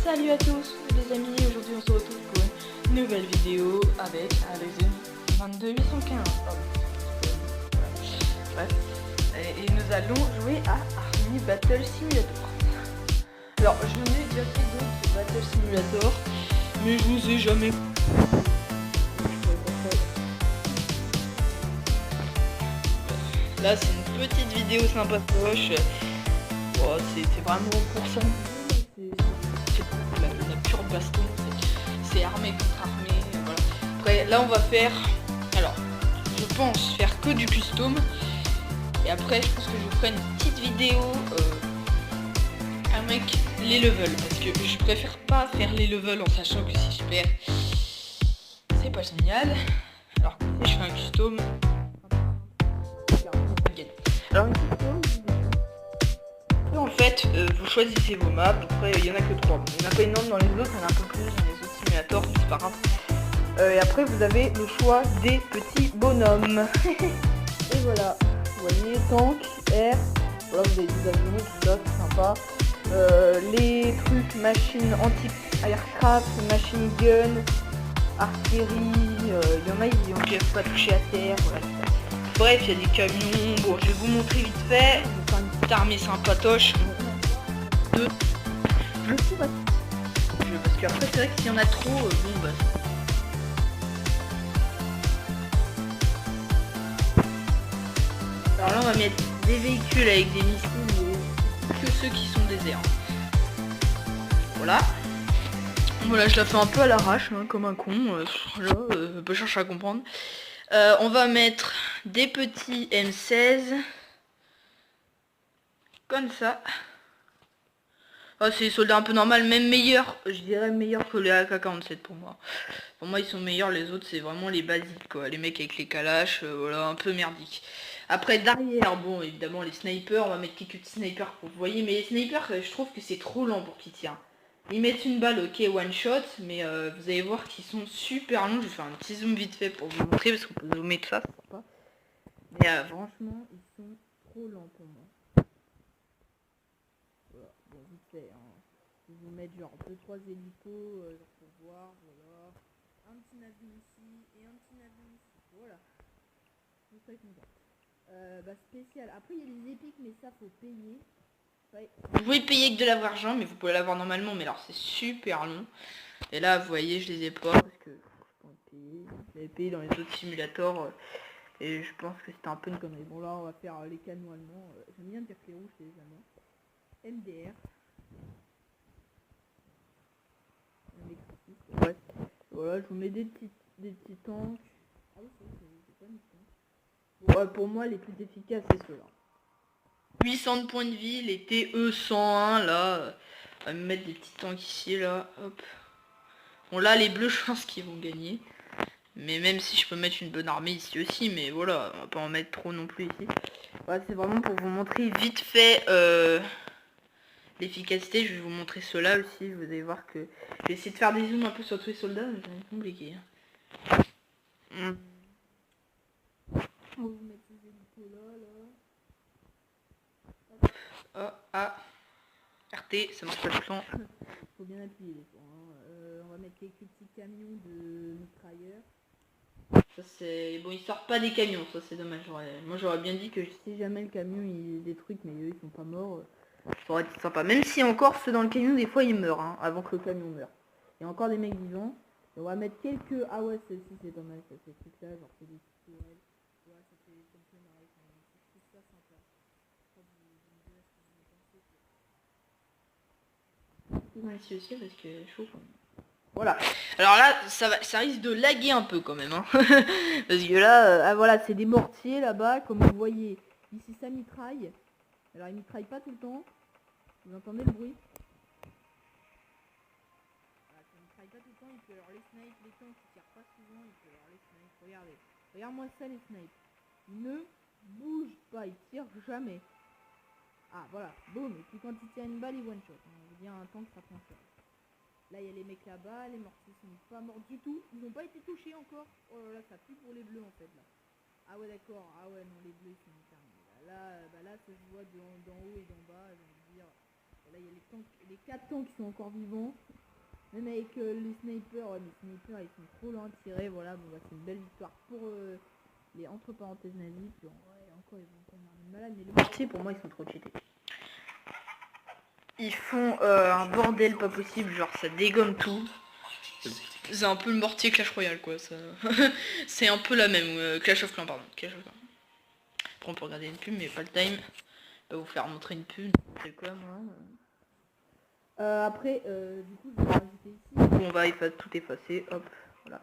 Salut à tous les amis, aujourd'hui on se retrouve pour une nouvelle vidéo avec un Ryzen 22815. Voilà. Bref, et nous allons jouer à Army Battle Simulator. Alors je n'ai déjà fait d'autres Battle Simulator, mais je vous ai jamais... Là c'est une petite vidéo sympatoche. Oh, c'est vraiment pour ça. La pure baston, c'est armée contre armée, voilà. Après là on va faire, alors je pense faire que du custom, et après je pense que je vous ferai une petite vidéo avec les levels, parce que je préfère pas faire les levels en sachant que si je perds c'est pas génial, alors que si je fais un custom, alors une custom, en fait, vous choisissez vos maps. Après il y en a que 3. Il n'y en a pas énorme dans les autres, il y en a un peu plus dans les autres simulateurs, c'est pas grave. Et après vous avez le choix des petits bonhommes. Et voilà, vous voyez, tank, air, voilà, vous avez des avions, tout ça, c'est sympa. Les trucs, machines anti-aircraft, machine gun, artillerie, il y en a qui ont déjà pas touché à terre, voilà. Bref, il y a des camions. Bon, je vais vous montrer vite fait. Je vais faire une petite armée sympatoche. Je le trouve parce qu'après c'est vrai que s'il y en a trop, bon bah... Alors là on va mettre des véhicules avec des missiles, que ceux qui sont des airs. Voilà. Voilà, je la fais un peu à l'arrache, hein, comme un con. Peu chercher à comprendre. On va mettre des petits M16. Comme ça. Oh, c'est des soldats un peu normal, même meilleurs, je dirais meilleurs que les AK-47 pour moi. Pour moi ils sont meilleurs, les autres c'est vraiment les basiques quoi, les mecs avec les calaches, voilà, un peu merdiques. Après derrière, bon évidemment les snipers, on va mettre quelques petits snipers pour vous voyez, mais les snipers je trouve que c'est trop lent pour qu'ils tirent. Ils mettent une balle, ok, one shot, mais vous allez voir qu'ils sont super longs. Je vais faire un petit zoom vite fait pour vous montrer, parce qu'on peut zoomer de ça, c'est sympa. Mais franchement, ils sont trop lents pour moi. Voilà, bon vite fait, hein. Je vais vous mettre genre 2-3 hélicos pour voir, voilà. Un petit navire ici et un petit navire ici, voilà. Je suis très content. Spécial, après il y a les épiques, mais ça faut payer. Ouais. Vous pouvez payer que de l'avoir argent, mais vous pouvez l'avoir normalement, mais alors c'est super long. Et là vous voyez je les ai pas, parce que je pense payer. Je l'avais payé dans les autres simulateurs. Et je pense que c'était un peu une connerie. Bon là on va faire les canons allemands. J'aime bien dire que les rouges c'est les allemands. MDR. Ouais. Voilà, je vous mets des petits tanks. Ah oui, c'est pas mis tank. Bon, pour moi les plus efficaces c'est ceux-là. 800 de points de vie, les TE 101 là. On va me mettre des petits tanks ici là. Hop. Bon là les bleus je pense qu'ils vont gagner. Mais même si je peux mettre une bonne armée ici aussi, mais voilà, on va pas en mettre trop non plus ici. Voilà, c'est vraiment pour vous montrer vite fait l'efficacité. Je vais vous montrer cela aussi, vous allez voir que... Je vais essayer de faire des zooms un peu sur tous les soldats, mais ça va être compliqué. On va vous mettre ces hélicos là. Ah, RT, ça marche pas tout le temps. Faut bien appuyer des fois. Hein. On va mettre quelques petits camions de mitrailleurs. Ça c'est... Bon, ils sortent pas des camions, ça c'est dommage. Moi j'aurais bien dit que si jamais le camion il des trucs, mais eux ils sont pas morts, ça aurait été sympa. Même si encore ceux dans le camion, des fois ils meurent, hein, avant que le camion meure. Il y a encore des mecs vivants. Et on va mettre quelques... Ah ouais, celle-ci c'est pas mal, ça, ces trucs là, genre c'est des petites tourelles. Ouais, ça fait marrer quand même. Je trouve ça sympa. Je crois que vous me direz ce que vous en pensez. Ouais, ici aussi parce que chaud quand même. Voilà. Alors là, ça risque de laguer un peu quand même. Hein. Parce que là, voilà, c'est des mortiers là-bas, comme vous voyez. Ici, ça mitraille. Alors, il mitraille pas tout le temps. Vous entendez le bruit? Voilà, ça mitraille pas tout le temps. Il peut y avoir les snipes, les tanks qui tirent pas souvent. Il peut y avoir les snipes. Regardez. Regarde-moi ça, les snipes. Ils ne bougent pas. Ils tirent jamais. Ah, voilà. Boum. Et puis quand il tire une balle, il one shot. On veut dire un tank, ça prend cher. Là, il y a les mecs là-bas, les mortiers sont pas morts du tout. Ils n'ont pas été touchés encore. Oh là là, ça pue pour les bleus en fait là. Ah ouais, d'accord. Ah ouais, non, les bleus ils sont terminés. Là, ça se voit d'en haut et d'en bas, j'ai envie de dire. Là il y a les 4 tanks qui sont encore vivants. Même avec les snipers, ouais, les snipers ils sont trop lents à tirer, voilà, bon bah c'est une belle victoire pour les entre parenthèses nazis, puis ouais, encore ils vont prendre un malade, mais les mortiers pour moi ils sont trop cheatés. Ils font un bordel pas possible, genre ça dégomme tout. C'est un peu le mortier Clash Royale quoi, ça. C'est un peu la même, Clash of Clans pardon, Clash of Clans. Après on peut regarder une pub mais pas le time. Je vais vous faire montrer une pub, c'est quoi moi. Après, du coup, je vais rajouter ici. On va tout effacer, hop, voilà.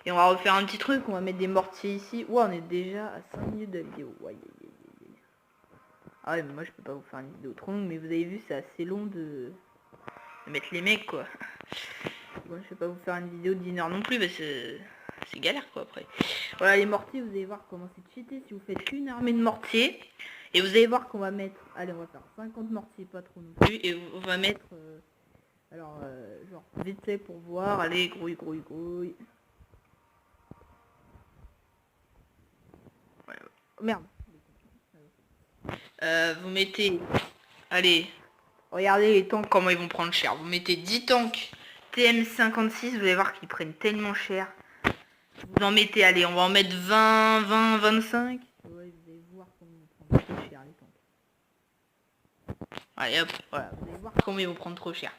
Et on va refaire un petit truc, on va mettre des mortiers ici. Ouais, on est déjà à 5 minutes de vidéo. Ouais. Ah ouais, mais moi je peux pas vous faire une vidéo trop longue, mais vous avez vu, c'est assez long de mettre les mecs, quoi. Bon, je vais pas vous faire une vidéo d'1 heure non plus, parce que c'est galère, quoi, après. Voilà, les mortiers, vous allez voir comment c'est cheaté si vous faites une armée de mortiers. Et vous allez voir qu'on va mettre... Allez, on va faire 50 mortiers, pas trop non plus. Et on va mettre... alors, genre, vite fait pour voir. Allez, grouille. Ouais. Merde. Vous mettez... Allez, regardez les tanks, comment ils vont prendre cher. Vous mettez 10 tanks TM56, vous allez voir qu'ils prennent tellement cher. Vous en mettez, allez, on va en mettre 20, 25. Ouais, vous allez voir comment ils vont prendre trop cher les tanks. Allez hop, voilà, vous allez voir comment ils vont prendre trop cher.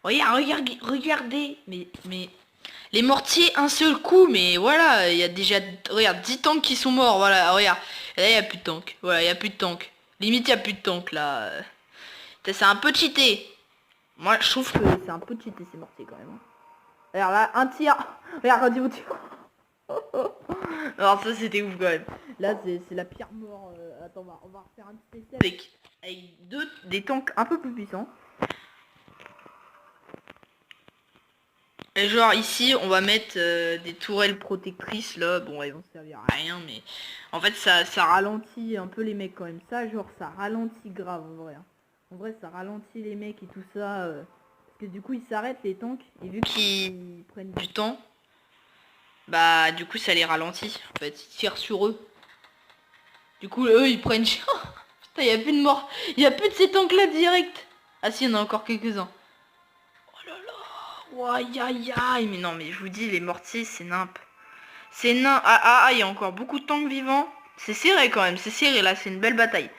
Regardez, mais les mortiers un seul coup, mais voilà, il y a déjà, regarde, 10 tanks qui sont morts, voilà, regarde. Et là, il n'y a plus de tanks, voilà, il n'y a plus de tanks. Limite, il n'y a plus de tanks, là. C'est un peu cheaté. Moi, je trouve que c'est un peu cheaté, ces mortiers, quand même. Alors là, un tir. Regarde, quand ils vont tirer. Alors ça, c'était ouf, quand même. Là, c'est la pire mort. Attends, on va refaire un petit essai avec des tanks un peu plus puissants. Et genre ici on va mettre des tourelles protectrices là, bon elles vont servir à rien mais en fait ça ralentit un peu les mecs quand même, ça genre ça ralentit grave en vrai. En vrai ça ralentit les mecs et tout ça, parce que du coup ils s'arrêtent les tanks et vu qu'ils prennent du temps, bah du coup ça les ralentit en fait, ils tirent sur eux. Du coup eux ils prennent... Putain y a plus de morts, y a plus de ces tanks là direct. Ah si, il y en a encore quelques-uns. Aïe, mais non, mais je vous dis, les mortiers, c'est nimp. C'est nimp. Il y a encore beaucoup de tanks vivants. C'est serré quand même, c'est serré là, c'est une belle bataille.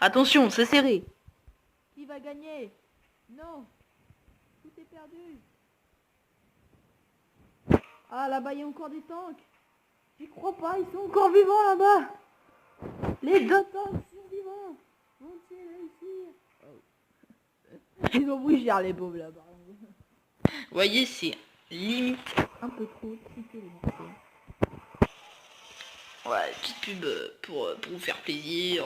Attention, c'est serré. Qui va gagner? Non. Tout est perdu. Ah, là-bas, il y a encore des tanks. J'y crois pas, ils sont encore vivants là-bas. Les 2 tanks sont vivants. Vont-ils réussir? Oh. Ils ont brûlé les pauvres là-bas. Vous voyez, c'est limite un peu trop cheaté les mortiers. Ouais, petite pub pour vous faire plaisir.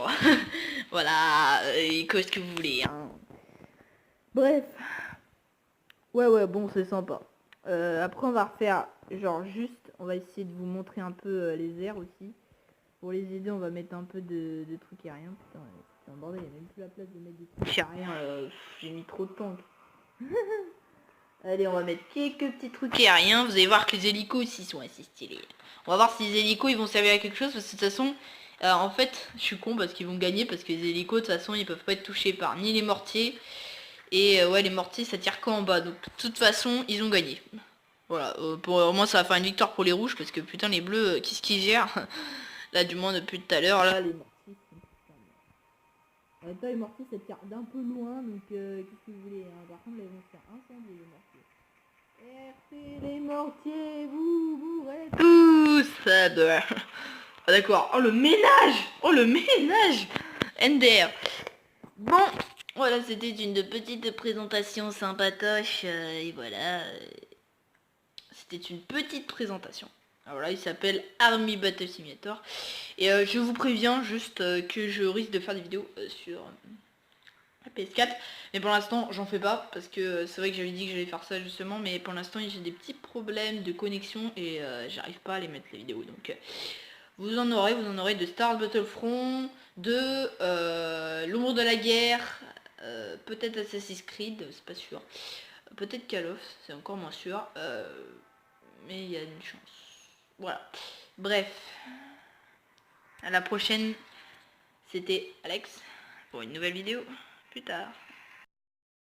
Voilà, qu'est-ce que vous voulez, hein. Bref. Ouais, bon, c'est sympa. Après, on va refaire, genre juste, on va essayer de vous montrer un peu les airs aussi. Pour les aider, on va mettre un peu de trucs aériens. Putain, c'est un bordel, il n'y a même plus la place de mettre des trucs aériens. J'ai mis trop de tanks. Allez, on va mettre quelques petits trucs aériens. Vous allez voir que les hélicos aussi sont assez stylés. On va voir si les hélicos ils vont servir à quelque chose. Parce que de toute façon, en fait, je suis con parce qu'ils vont gagner. Parce que les hélicos, de toute façon, ils peuvent pas être touchés par ni les mortiers. Et ouais, les mortiers, ça tire qu'en bas. Donc, de toute façon, ils ont gagné. Voilà, pour moi, ça va faire une victoire pour les rouges. Parce que putain, les bleus, qu'est-ce qu'ils gèrent? Là, du moins, depuis tout à l'heure, là, les mortiers sont en même temps, les mortiers ça tire d'un peu loin, donc qu'est-ce que vous voulez, hein. Par contre là ils vont se faire incendier les mortiers. RP les mortiers, vous mourrez tous. Ah d'accord, oh le ménage NDR. Bon, voilà, c'était une petite présentation sympatoche, et voilà, c'était une petite présentation. Alors là, il s'appelle Army Battle Simulator. Et je vous préviens juste que je risque de faire des vidéos sur la PS4. Mais pour l'instant, j'en fais pas. Parce que c'est vrai que j'avais dit que j'allais faire ça justement. Mais pour l'instant, j'ai des petits problèmes de connexion. Et j'arrive pas à les mettre les vidéos. Donc vous en aurez de Star Battlefront, de L'Ombre de la Guerre. Peut-être Assassin's Creed, c'est pas sûr. Peut-être Call of, c'est encore moins sûr. Mais il y a une chance. Voilà. Bref. À la prochaine. C'était Alex pour une nouvelle vidéo. Plus tard.